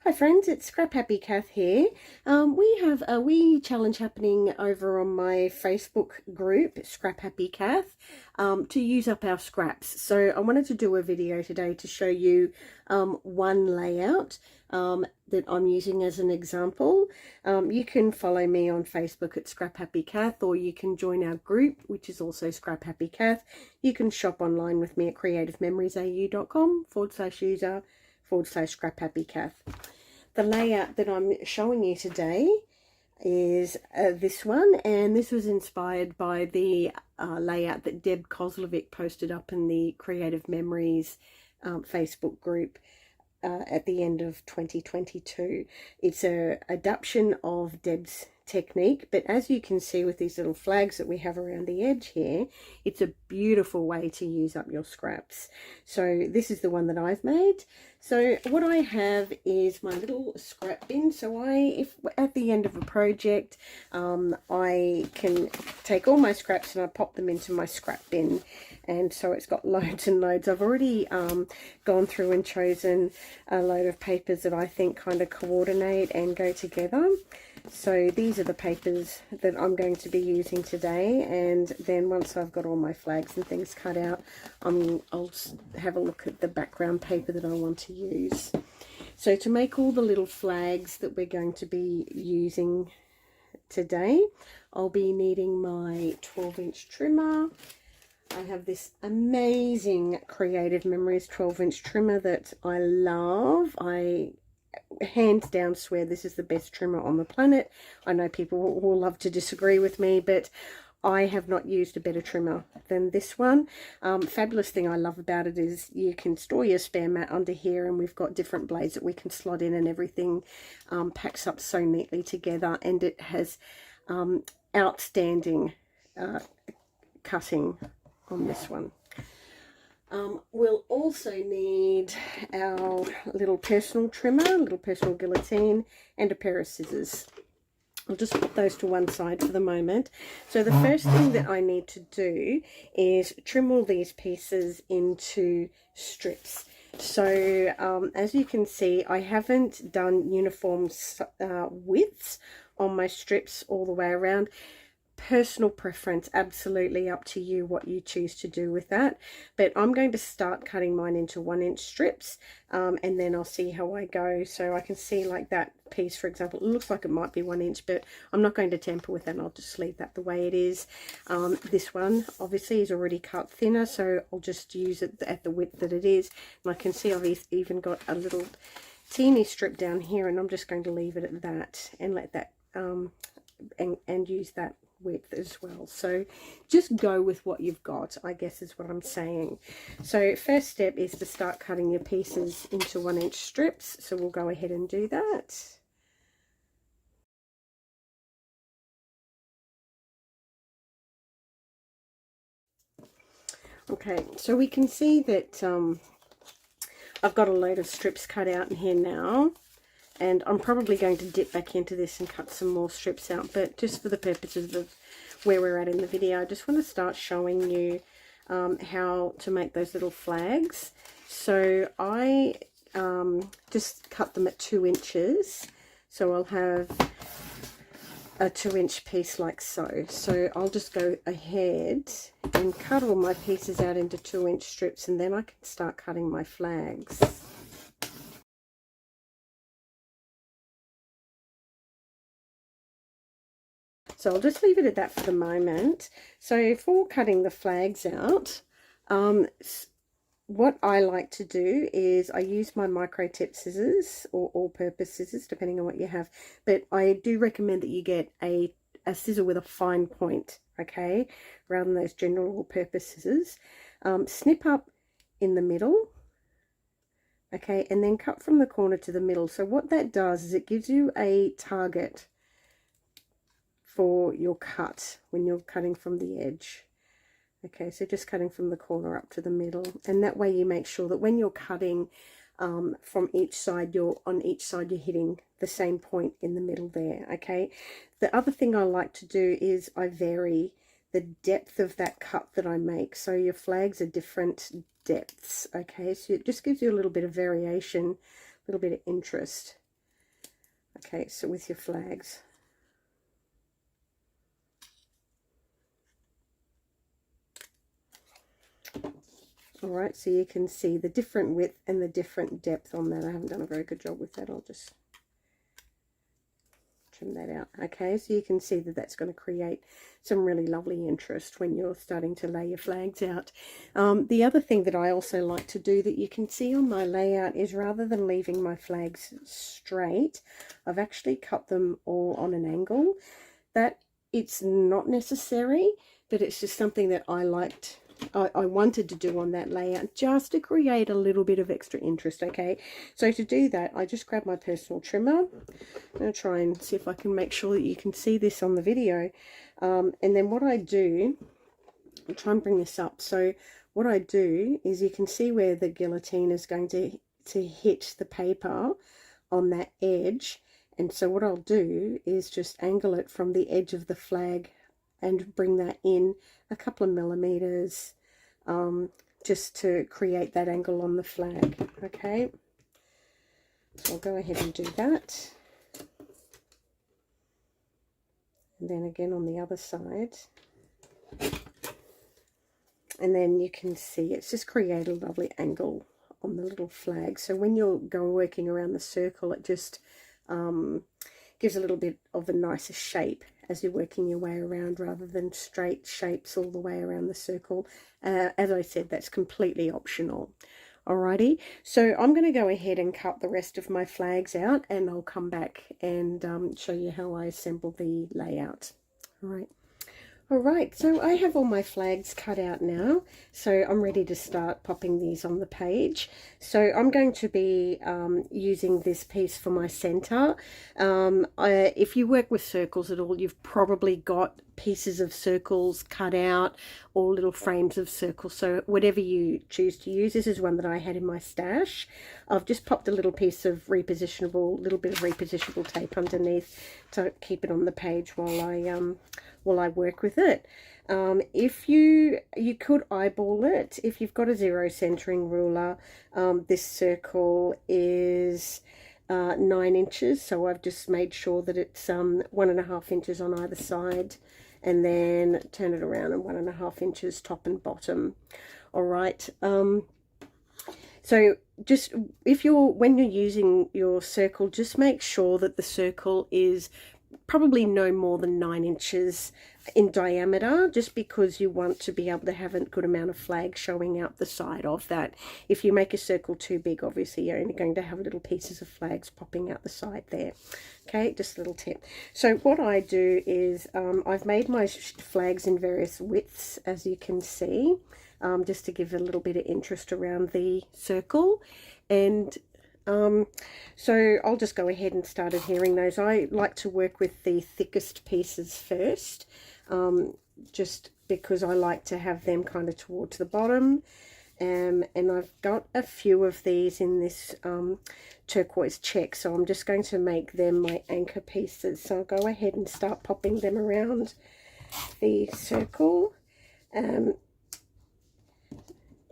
Hi friends, it's Scrap Happy Kath here. We have a wee challenge happening over on my Facebook group, Scrap Happy Kath, to use up our scraps. So I wanted to do a video today to show you one layout that I'm using as an example. You can follow me on Facebook at Scrap Happy Kath, or you can join our group, which is also Scrap Happy Kath. You can shop online with me at creativememoriesau.com/user/Scrap Happy Kath. The layout that I'm showing you today is this one, and this was inspired by the layout that Deb Kozlovic posted up in the Creative Memories Facebook group at the end of 2022. It's a adaptation of Deb's technique, but as you can see with these little flags that we have around the edge here, it's a beautiful way to use up your scraps. So this is the one that I've made. So what I have is my little scrap bin. So if at the end of a project, I can take all my scraps and I pop them into my scrap bin. And so it's got loads and loads. I've already gone through and chosen a load of papers that I think kind of coordinate and go together. So these are the papers that I'm going to be using today, and then once I've got all my flags and things cut out, I'll have a look at the background paper that I want to use. So to make all the little flags that we're going to be using today, I'll be needing my 12-inch trimmer. I have this amazing Creative Memories 12-inch trimmer that I love. I hands down swear this is the best trimmer on the planet. I know people will love to disagree with me, but I have not used a better trimmer than this one. Fabulous thing I love about it is you can store your spare mat under here, and we've got different blades that we can slot in, and everything packs up so neatly together, and it has outstanding cutting on this one. We'll also need our little personal trimmer, little personal guillotine, and a pair of scissors. I'll just put those to one side for the moment. So the first thing that I need to do is trim all these pieces into strips. So as you can see, I haven't done uniform widths on my strips all the way around. Personal preference, absolutely up to you what you choose to do with that, but I'm going to start cutting mine into 1-inch strips, and then I'll see how I go. So I can see, like, that piece, for example, it looks like it might be 1 inch, but I'm not going to tamper with that, and I'll just leave that the way it is. This one obviously is already cut thinner, so I'll just use it at the width that it is, and I can see I've even got a little teeny strip down here, and I'm just going to leave it at that and let that and use that width as well. So just go with what you've got, I guess is what I'm saying. So first step is to start cutting your pieces into 1-inch strips, so we'll go ahead and do that. Okay, so we can see that I've got a load of strips cut out in here now, and I'm probably going to dip back into this and cut some more strips out, but just for the purposes of where we're at in the video, I just want to start showing you how to make those little flags. So I just cut them at 2 inches, so I'll have a 2-inch piece like so. So I'll just go ahead and cut all my pieces out into 2-inch strips, and then I can start cutting my flags. So I'll just leave it at that for the moment. So for cutting the flags out, what I like to do is I use my micro tip scissors or all-purpose scissors, depending on what you have. But I do recommend that you get a scissor with a fine point, okay, rather than those general all-purpose scissors. Snip up in the middle, okay, and then cut from the corner to the middle. So what that does is it gives you a target for your cut when you're cutting from the edge. Okay, so just cutting from the corner up to the middle, and that way you make sure that when you're cutting from each side, you're hitting the same point in the middle there. Okay, the other thing I like to do is I vary the depth of that cut that I make, so your flags are different depths. Okay, so it just gives you a little bit of variation, a little bit of interest. Okay, so with your flags. Alright, so you can see the different width and the different depth on that. I haven't done a very good job with that. I'll just trim that out. Okay, so you can see that that's going to create some really lovely interest when you're starting to lay your flags out. The other thing that I also like to do that you can see on my layout is, rather than leaving my flags straight, I've actually cut them all on an angle. That it's not necessary, but it's just something that I liked. I wanted to do on that layout just to create a little bit of extra interest. Okay, so to do that, I just grab my personal trimmer. I'm going to try and see if I can make sure that you can see this on the video. And then what I do, I'll try and bring this up. So what I do is, you can see where the guillotine is going to hit the paper on that edge. And so what I'll do is just angle it from the edge of the flag and bring that in a couple of millimeters, just to create that angle on the flag. Okay, so I'll go ahead and do that. And then again on the other side. And then you can see it's just created a lovely angle on the little flag. So when you're working around the circle, it just gives a little bit of a nicer shape as you're working your way around, rather than straight shapes all the way around the circle. As I said, that's completely optional. Alrighty, so I'm going to go ahead and cut the rest of my flags out, and I'll come back and show you how I assemble the layout. Alright, so I have all my flags cut out now, so I'm ready to start popping these on the page. So I'm going to be using this piece for my center. If you work with circles at all, you've probably got pieces of circles cut out, or little frames of circles, so whatever you choose to use. This is one that I had in my stash. I've just popped a little piece of little bit of repositionable tape underneath to keep it on the page while I work with it. If you could eyeball it if you've got a 0 centering ruler. This circle is 9 inches, so I've just made sure that it's 1.5 inches on either side, and then turn it around, and 1.5 inches top and bottom. All right. So just when you're using your circle, just make sure that the circle is probably no more than 9 inches in diameter, just because you want to be able to have a good amount of flag showing out the side of that. If you make a circle too big, obviously you're only going to have little pieces of flags popping out the side there. Okay, just a little tip. So what I do is I've made my flags in various widths, as you can see, just to give a little bit of interest around the circle. And so I'll just go ahead and start adhering those. I like to work with the thickest pieces first, just because I like to have them kind of towards the bottom. And I've got a few of these in this turquoise check, so I'm just going to make them my anchor pieces. So I'll go ahead and start popping them around the circle,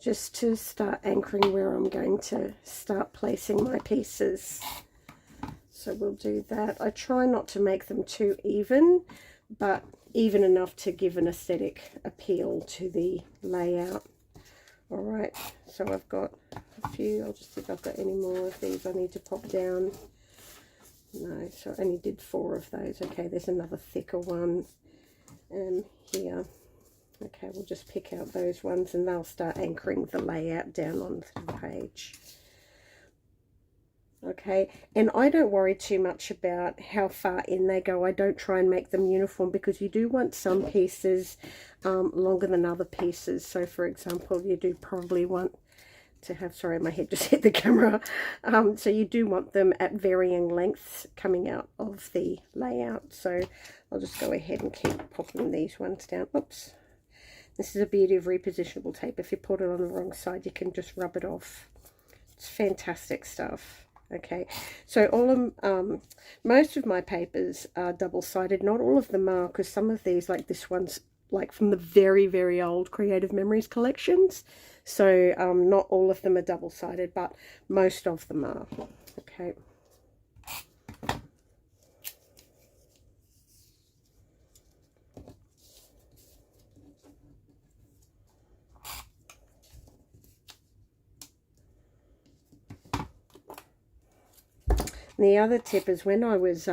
just to start anchoring where I'm going to start placing my pieces. So we'll do that. I try not to make them too even, but even enough to give an aesthetic appeal to the layout. All right, so I've got a few. I'll just see if I've got any more of these I need to pop down. No, so I only did 4 of those. Okay, there's another thicker one here. Okay, we'll just pick out those ones, and they'll start anchoring the layout down onto the page. Okay, and I don't worry too much about how far in they go. I don't try and make them uniform, because you do want some pieces longer than other pieces. So for example, you do probably want to have, sorry, my head just hit the camera. So you do want them at varying lengths coming out of the layout. So I'll just go ahead and keep popping these ones down. Oops. This is the beauty of repositionable tape. If you put it on the wrong side, you can just rub it off. It's fantastic stuff. Okay, so most of my papers are double-sided. Not all of them are, because some of these, like this one's like from the very, very old Creative Memories collections. So not all of them are double-sided, but most of them are. Okay. And the other tip is when I was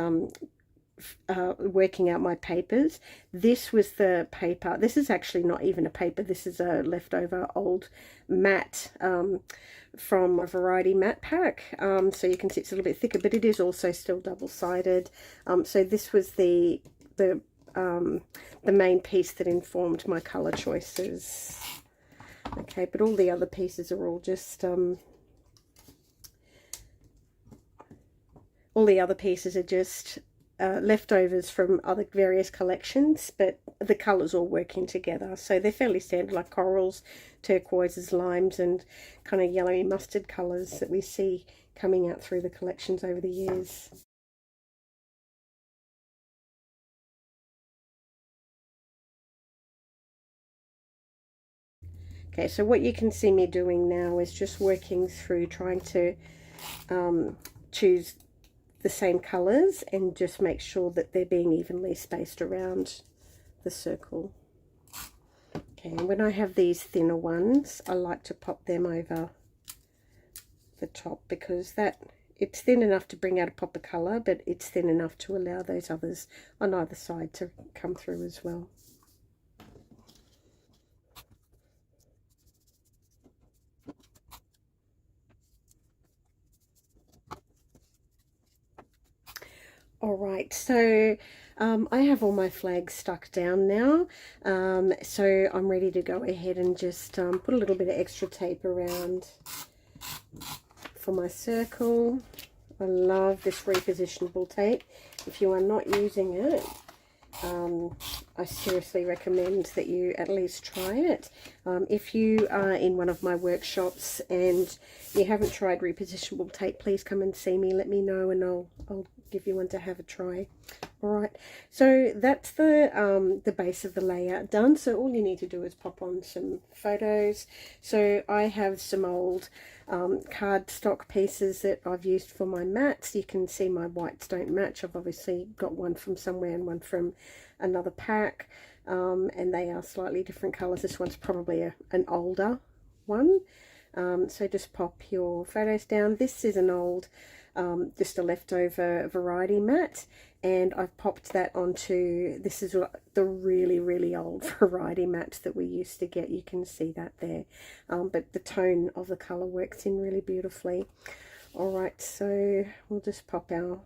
working out my papers, this was the paper. This is actually not even a paper. This is a leftover old mat from a variety mat pack. So you can see it's a little bit thicker, but it is also still double-sided. So this was the main piece that informed my color choices. Okay, but all the other pieces are all just leftovers from other various collections, but the colours all working together. So they're fairly standard, like corals, turquoises, limes, and kind of yellowy mustard colours that we see coming out through the collections over the years. Okay, so what you can see me doing now is just working through trying to choose the same colours and just make sure that they're being evenly spaced around the circle. Okay, and when I have these thinner ones, I like to pop them over the top because it's thin enough to bring out a pop of colour, but it's thin enough to allow those others on either side to come through as well. Alright, so I have all my flags stuck down now, so I'm ready to go ahead and just put a little bit of extra tape around for my circle. I love this repositionable tape. If you are not using it, I seriously recommend that you at least try it. If you are in one of my workshops and you haven't tried repositionable tape, please come and see me. Let me know and I'll give you one to have a try. Alright, so that's the base of the layout done. So all you need to do is pop on some photos. So I have some old cardstock pieces that I've used for my mats. You can see my whites don't match. I've obviously got one from somewhere and one from another pack, and they are slightly different colors. This one's probably an older one. So just pop your photos down. This is an old just a leftover variety mat, and I've popped that onto, this is the really old variety mats that we used to get. You can see that there, but the tone of the colour works in really beautifully. Alright, so we'll just pop our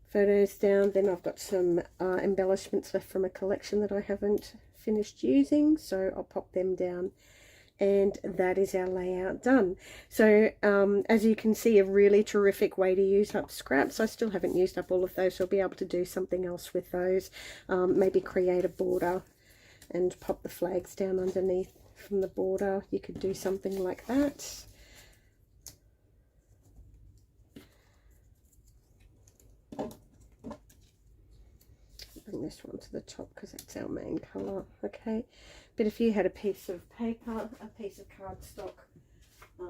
photos down. Then I've got some embellishments left from a collection that I haven't finished using, so I'll pop them down. And that is our layout done. So as you can see, a really terrific way to use up scraps. I still haven't used up all of those, so I'll be able to do something else with those. Maybe create a border and pop the flags down underneath from the border. You could do something like that. Bring this one to the top because it's our main colour. Okay, but if you had a piece of paper, a piece of cardstock, I'm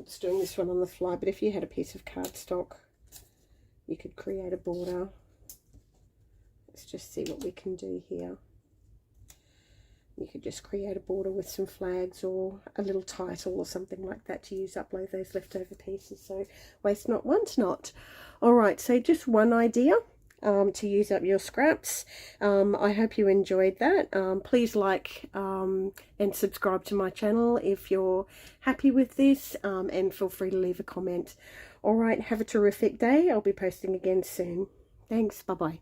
just doing this one on the fly, but if you had a piece of cardstock, you could create a border. Let's just see what we can do here. You could just create a border with some flags or a little title or something like that to use up those leftover pieces. So waste not, want not. Alright, so just one idea to use up your scraps. I hope you enjoyed that. Please like and subscribe to my channel if you're happy with this, and feel free to leave a comment. Alright, have a terrific day. I'll be posting again soon. Thanks, bye bye.